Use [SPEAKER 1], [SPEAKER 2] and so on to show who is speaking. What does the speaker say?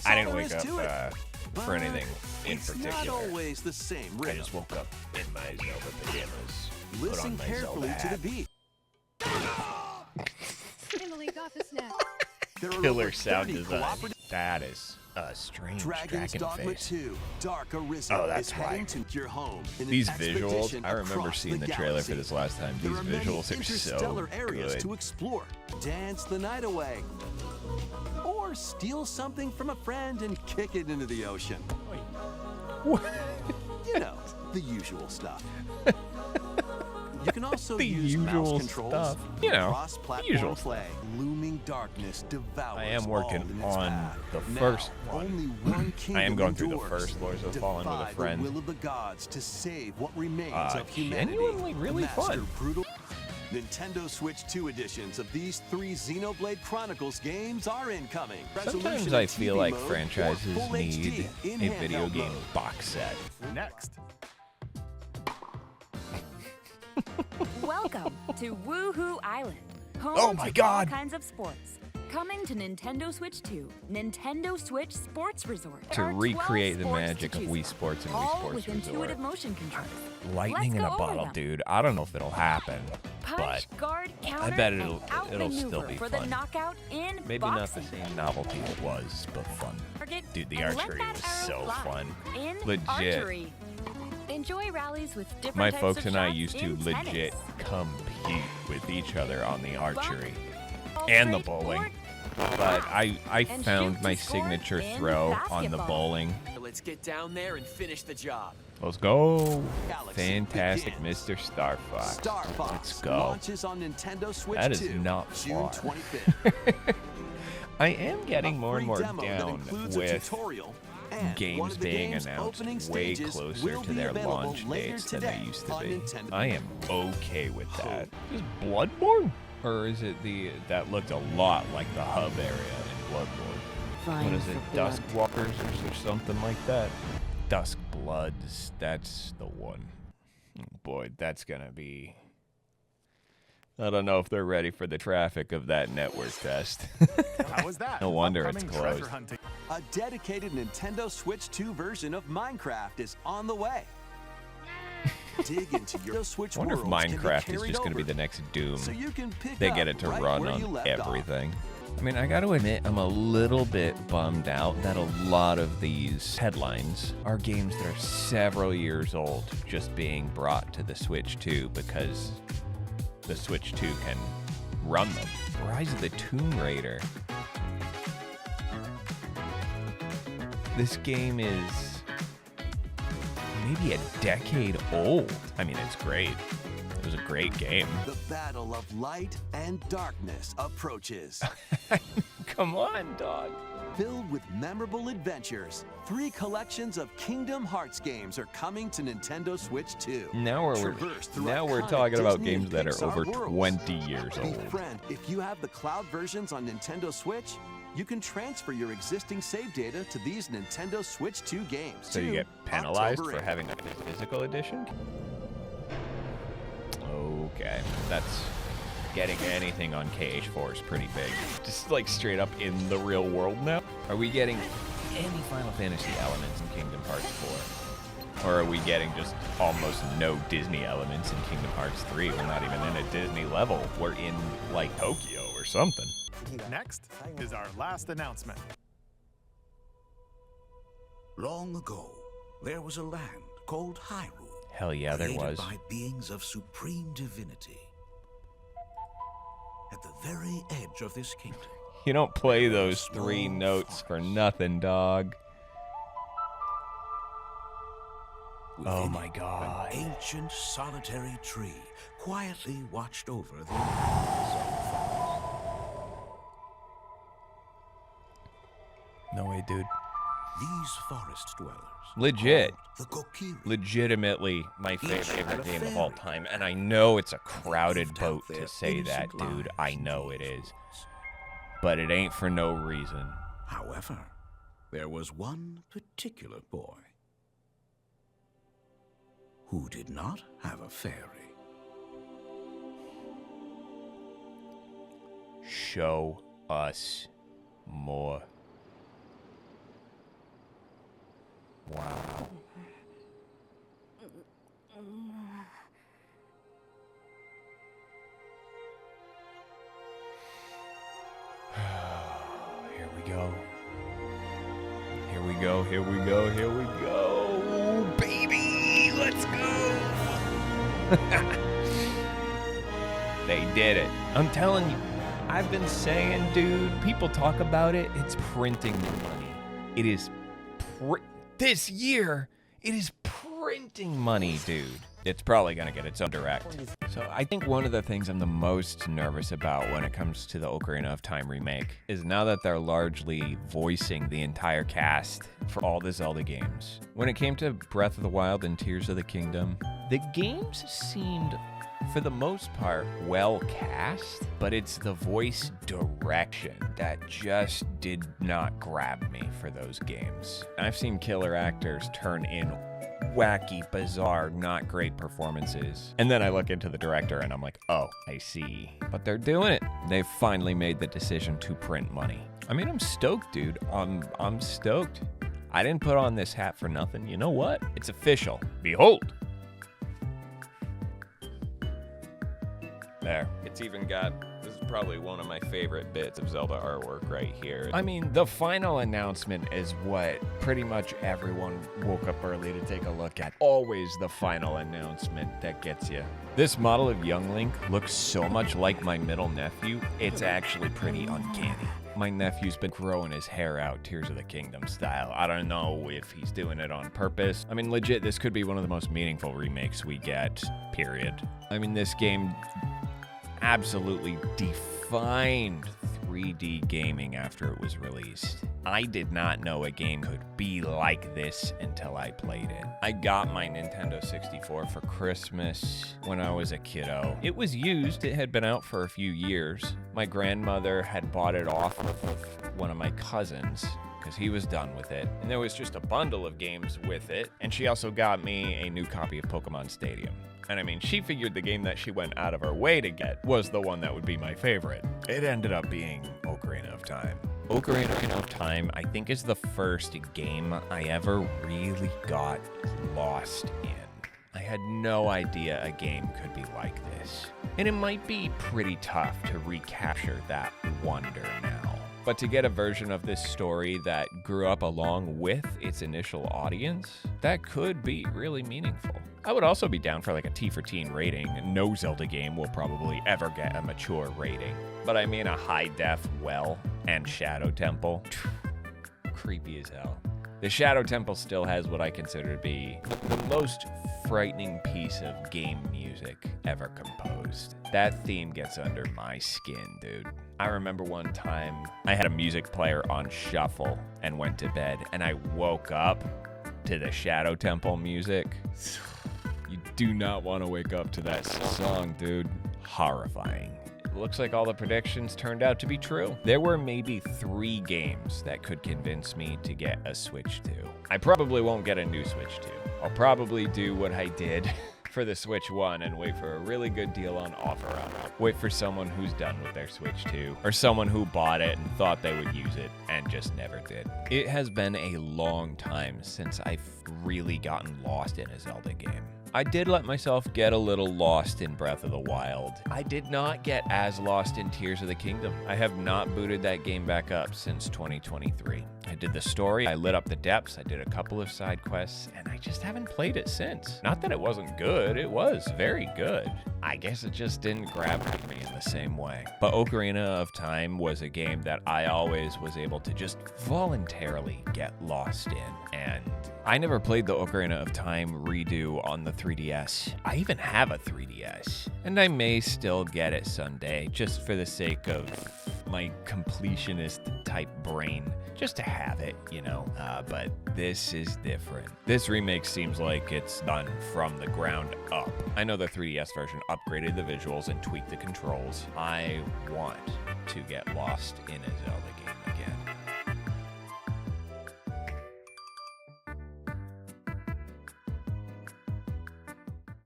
[SPEAKER 1] I didn't wake up for anything in
[SPEAKER 2] It's
[SPEAKER 1] particular.
[SPEAKER 2] not always the same
[SPEAKER 1] I
[SPEAKER 2] rhythm.
[SPEAKER 1] just woke up in my Zelda pajamas. Put
[SPEAKER 2] Listen
[SPEAKER 1] on my
[SPEAKER 2] carefully
[SPEAKER 1] Zelda
[SPEAKER 2] to the
[SPEAKER 1] hat.
[SPEAKER 2] beat.
[SPEAKER 3] Finally got the snack.
[SPEAKER 2] There are
[SPEAKER 1] Killer
[SPEAKER 2] over
[SPEAKER 1] sound
[SPEAKER 2] 30
[SPEAKER 1] design.
[SPEAKER 2] cooperative-
[SPEAKER 1] That is a strange
[SPEAKER 2] Dragon's
[SPEAKER 1] dragon
[SPEAKER 2] Dogma
[SPEAKER 1] face.
[SPEAKER 2] 2, Dark Arisen
[SPEAKER 1] Oh, that's
[SPEAKER 2] is heading
[SPEAKER 1] why.
[SPEAKER 2] to your home. In an
[SPEAKER 1] These visuals,
[SPEAKER 2] expedition
[SPEAKER 1] I remember
[SPEAKER 2] across
[SPEAKER 1] seeing the trailer for
[SPEAKER 2] galaxy.
[SPEAKER 1] this last time.
[SPEAKER 2] There
[SPEAKER 1] These
[SPEAKER 2] are many
[SPEAKER 1] visuals are
[SPEAKER 2] interstellar
[SPEAKER 1] so
[SPEAKER 2] areas
[SPEAKER 1] good.
[SPEAKER 2] to explore. Dance the night away. Or steal something from a friend and kick it into the ocean. You know, the usual stuff. You can also
[SPEAKER 1] The
[SPEAKER 2] use mouse
[SPEAKER 1] usual
[SPEAKER 2] controls.
[SPEAKER 1] stuff. You know,
[SPEAKER 2] Cross-platform
[SPEAKER 1] usual
[SPEAKER 2] play. Looming darkness devours
[SPEAKER 1] I am working
[SPEAKER 2] all in its
[SPEAKER 1] on
[SPEAKER 2] path.
[SPEAKER 1] the
[SPEAKER 2] Now,
[SPEAKER 1] first one.
[SPEAKER 2] Only one kingdom
[SPEAKER 1] I am going through the
[SPEAKER 2] endures.
[SPEAKER 1] first Lords of Fallen with a
[SPEAKER 2] Defy
[SPEAKER 1] friend.
[SPEAKER 2] the will of the gods to save what remains of humanity.
[SPEAKER 1] Genuinely really
[SPEAKER 2] Master
[SPEAKER 1] fun.
[SPEAKER 2] Brutal. Nintendo Switch 2 editions of these 3 Xenoblade Chronicles games are incoming.
[SPEAKER 1] Sometimes
[SPEAKER 2] Resolution
[SPEAKER 1] I
[SPEAKER 2] in
[SPEAKER 1] feel
[SPEAKER 2] TV
[SPEAKER 1] like
[SPEAKER 2] mode or
[SPEAKER 1] franchises
[SPEAKER 2] full
[SPEAKER 1] need
[SPEAKER 2] HD in
[SPEAKER 1] a video
[SPEAKER 2] handheld
[SPEAKER 1] game
[SPEAKER 2] mode.
[SPEAKER 1] box set.
[SPEAKER 4] Next.
[SPEAKER 3] Welcome to Woohoo Island, home
[SPEAKER 1] Oh my
[SPEAKER 3] to
[SPEAKER 1] God.
[SPEAKER 3] all kinds of sports. Coming to Nintendo Switch 2, Nintendo Switch Sports Resort.
[SPEAKER 1] To
[SPEAKER 3] There are 12
[SPEAKER 1] recreate the
[SPEAKER 3] sports
[SPEAKER 1] magic
[SPEAKER 3] to
[SPEAKER 1] of
[SPEAKER 3] choose
[SPEAKER 1] Wii
[SPEAKER 3] from,
[SPEAKER 1] Sports and Wii
[SPEAKER 3] all
[SPEAKER 1] Sports
[SPEAKER 3] with
[SPEAKER 1] Resort.
[SPEAKER 3] intuitive motion controls.
[SPEAKER 1] Lightning in
[SPEAKER 3] Let's
[SPEAKER 1] a
[SPEAKER 3] go over
[SPEAKER 1] bottle,
[SPEAKER 3] them.
[SPEAKER 1] dude. I don't know if it'll happen,
[SPEAKER 3] Punch,
[SPEAKER 1] but
[SPEAKER 3] guard, counter,
[SPEAKER 1] bet
[SPEAKER 3] and
[SPEAKER 1] it'll
[SPEAKER 3] outmaneuver
[SPEAKER 1] still be
[SPEAKER 3] for
[SPEAKER 1] fun.
[SPEAKER 3] the knockout in
[SPEAKER 1] maybe
[SPEAKER 3] boxing.
[SPEAKER 1] not the same novelty it was, but fun.
[SPEAKER 3] Target
[SPEAKER 1] Dude, the
[SPEAKER 3] and let
[SPEAKER 1] archery
[SPEAKER 3] that
[SPEAKER 1] was
[SPEAKER 3] arrow
[SPEAKER 1] so
[SPEAKER 3] fly.
[SPEAKER 1] fun.
[SPEAKER 3] In
[SPEAKER 1] Legit.
[SPEAKER 3] archery. Enjoy rallies with different
[SPEAKER 1] My
[SPEAKER 3] types
[SPEAKER 1] folks
[SPEAKER 3] of
[SPEAKER 1] and I
[SPEAKER 3] shots
[SPEAKER 1] used to
[SPEAKER 3] in
[SPEAKER 1] legit
[SPEAKER 3] tennis.
[SPEAKER 1] compete with each other on the archery
[SPEAKER 3] Ball
[SPEAKER 1] and the
[SPEAKER 3] straight
[SPEAKER 1] bowling.
[SPEAKER 3] or
[SPEAKER 1] But I
[SPEAKER 3] And
[SPEAKER 1] found
[SPEAKER 3] shoot
[SPEAKER 1] my
[SPEAKER 3] to score
[SPEAKER 1] signature
[SPEAKER 3] in
[SPEAKER 1] throw on the
[SPEAKER 3] basketball.
[SPEAKER 1] bowling.
[SPEAKER 5] Let's get down there and finish the job.
[SPEAKER 1] Let's go.
[SPEAKER 2] Galaxy
[SPEAKER 1] Fantastic
[SPEAKER 2] begins.
[SPEAKER 1] Mr. Star Fox.
[SPEAKER 2] Star Fox
[SPEAKER 1] Let's go.
[SPEAKER 2] launches on Nintendo Switch
[SPEAKER 1] That is
[SPEAKER 2] 2,
[SPEAKER 1] not
[SPEAKER 2] June
[SPEAKER 1] far.
[SPEAKER 2] 25th.
[SPEAKER 1] I am getting
[SPEAKER 2] A
[SPEAKER 1] more and
[SPEAKER 2] free
[SPEAKER 1] more
[SPEAKER 2] demo that
[SPEAKER 1] down
[SPEAKER 2] includes a
[SPEAKER 1] with
[SPEAKER 2] tutorial and one
[SPEAKER 1] games
[SPEAKER 2] of the
[SPEAKER 1] being
[SPEAKER 2] game's
[SPEAKER 1] announced
[SPEAKER 2] opening
[SPEAKER 1] way
[SPEAKER 2] stages
[SPEAKER 1] closer
[SPEAKER 2] will
[SPEAKER 1] to
[SPEAKER 2] be
[SPEAKER 1] their
[SPEAKER 2] available
[SPEAKER 1] launch
[SPEAKER 2] later
[SPEAKER 1] dates than
[SPEAKER 2] today
[SPEAKER 1] they used to
[SPEAKER 2] on
[SPEAKER 1] be.
[SPEAKER 2] Nintendo.
[SPEAKER 1] I am okay with that. Is Bloodborne? Or is it that looked a lot like the hub area in Bloodborne? What is it? Dusk Walkers or something like that? Dusk Bloods. That's the one. Oh boy, that's gonna be... I don't know if they're ready for the traffic of that network test.
[SPEAKER 4] How was that?
[SPEAKER 1] No wonder it's
[SPEAKER 4] Upcoming treasure
[SPEAKER 1] closed.
[SPEAKER 4] hunting.
[SPEAKER 2] A dedicated Nintendo Switch 2 version of Minecraft is on the way. Dig into your Switch
[SPEAKER 1] I wonder if
[SPEAKER 2] worlds can be
[SPEAKER 1] Minecraft is
[SPEAKER 2] carried
[SPEAKER 1] just going to be
[SPEAKER 2] over,
[SPEAKER 1] the next Doom.
[SPEAKER 2] so you can pick
[SPEAKER 1] They
[SPEAKER 2] up
[SPEAKER 1] get it to
[SPEAKER 2] right
[SPEAKER 1] run
[SPEAKER 2] where you
[SPEAKER 1] on
[SPEAKER 2] left off.
[SPEAKER 1] everything. I mean, I got to admit, I'm a little bit bummed out that a lot of these headlines are games that are several years old just being brought to the Switch 2 because the Switch 2 can run them. Rise of the Tomb Raider. This game is maybe a decade old. I mean, it's great. It was a great game.
[SPEAKER 2] The battle of light and darkness approaches.
[SPEAKER 1] Come on, dog.
[SPEAKER 2] Filled with memorable adventures, 3 collections of Kingdom Hearts games are coming to Nintendo Switch 2.
[SPEAKER 1] Now we're
[SPEAKER 2] Traverse through
[SPEAKER 1] we're
[SPEAKER 2] iconic
[SPEAKER 1] talking about
[SPEAKER 2] Disney and
[SPEAKER 1] games that are
[SPEAKER 2] Pixar
[SPEAKER 1] over
[SPEAKER 2] worlds.
[SPEAKER 1] 20 years old.
[SPEAKER 2] Befriend, if you have the cloud versions on Nintendo Switch, you can transfer your existing save data to these Nintendo Switch 2 games.
[SPEAKER 1] So you
[SPEAKER 2] to
[SPEAKER 1] get penalized
[SPEAKER 2] October
[SPEAKER 1] for
[SPEAKER 2] 8th.
[SPEAKER 1] having a physical edition? Okay, that's getting anything on KH4 is pretty big. Just like straight up in the real world now. Are we getting any Final Fantasy elements in Kingdom Hearts 4? Or are we getting just almost no Disney elements in Kingdom Hearts 3? We're not even in a Disney level. We're in like Tokyo or something.
[SPEAKER 4] Next is our last announcement.
[SPEAKER 6] Long ago, there was a land called Hyrule.
[SPEAKER 1] Hell yeah, there
[SPEAKER 6] created
[SPEAKER 1] was.
[SPEAKER 6] by beings of supreme divinity. At the very edge of this kingdom,
[SPEAKER 1] You don't play those 3 notes for nothing, dog. Oh
[SPEAKER 6] within
[SPEAKER 1] my
[SPEAKER 6] it,
[SPEAKER 1] God.
[SPEAKER 6] an ancient solitary tree quietly watched over the inhabitants of the forest.
[SPEAKER 1] No way, dude.
[SPEAKER 6] These forest dwellers,
[SPEAKER 1] Legit.
[SPEAKER 6] called the Kokiri,
[SPEAKER 1] Legitimately my favorite game of all time, and I know it's a crowded boat to say that, dude. I know it is. But it ain't for no reason.
[SPEAKER 6] However, there was one particular boy who did not have a fairy.
[SPEAKER 1] Show us more. Wow. Here we go. Here we go, here we go, here we go. Baby, let's go. They did it. I'm telling you, I've been saying, dude, people talk about it. It's printing money. It is, this year, it is printing money, dude. It's probably gonna get its own direct. So I think one of the things I'm the most nervous about when it comes to the Ocarina of Time remake is now that they're largely voicing the entire cast for all the Zelda games. When it came to Breath of the Wild and Tears of the Kingdom, the games seemed, for the most part, well cast, but it's the voice direction that just did not grab me for those games. I've seen killer actors turn in wacky, bizarre, not great performances. And then I look into the director and I'm like, oh, I see. But they're doing it. They've finally made the decision to print money. I mean, I'm stoked, dude. I'm stoked. I didn't put on this hat for nothing. You know what? It's official. Behold. There. It's even got, this is probably one of my favorite bits of Zelda artwork right here. I mean, the final announcement is what pretty much everyone woke up early to take a look at. Always the final announcement that gets you. This model of young Link looks so much like my middle nephew, it's actually pretty uncanny. My nephew's been growing his hair out Tears of the Kingdom style. I don't know if he's doing it on purpose. I mean, legit, this could be one of the most meaningful remakes we get, period. I mean, this game absolutely defined 3D gaming after it was released. I did not know a game could be like this until I played it. I got my Nintendo 64 for Christmas when I was a kiddo. It was used, it had been out for a few years. My grandmother had bought it off of one of my cousins because he was done with it. And there was just a bundle of games with it. And she also got me a new copy of Pokemon Stadium. And I mean, she figured the game that she went out of her way to get was the one that would be my favorite. It ended up being Ocarina of Time. Ocarina of Time, I think, is the first game I ever really got lost in. I had no idea a game could be like this. And it might be pretty tough to recapture that wonder now. But to get a version of this story that grew up along with its initial audience, that could be really meaningful. I would also be down for like a T for teen rating. No Zelda game will probably ever get a mature rating. But I mean a high def well and Shadow Temple. Creepy as hell. The Shadow Temple still has what I consider to be the most frightening piece of game music ever composed. That theme gets under my skin, dude. I remember one time I had a music player on shuffle and went to bed, and I woke up to the Shadow Temple music. You do not want to wake up to that song, dude. Horrifying. It looks like all the predictions turned out to be true. There were maybe 3 games that could convince me to get a Switch 2. I probably won't get a new Switch 2. I'll probably do what I did for the Switch 1 and wait for a really good deal on OfferUp. Wait for someone who's done with their Switch 2, or someone who bought it and thought they would use it and just never did. It has been a long time since I've really gotten lost in a Zelda game. I did let myself get a little lost in Breath of the Wild. I did not get as lost in Tears of the Kingdom. I have not booted that game back up since 2023. I did the story, I lit up the depths, I did a couple of side quests, and I just haven't played it since. Not that it wasn't good, it was very good. I guess it just didn't grab me in the same way. But Ocarina of Time was a game that I always was able to just voluntarily get lost in. And I never played the Ocarina of Time redo on the 3DS. I even have a 3DS. And I may still get it someday, just for the sake of my completionist type brain, just to have it, you know. But this is different. This remake seems like it's done from the ground up. I know the 3DS version upgraded the visuals and tweaked the controls. I want to get lost in a Zelda game again.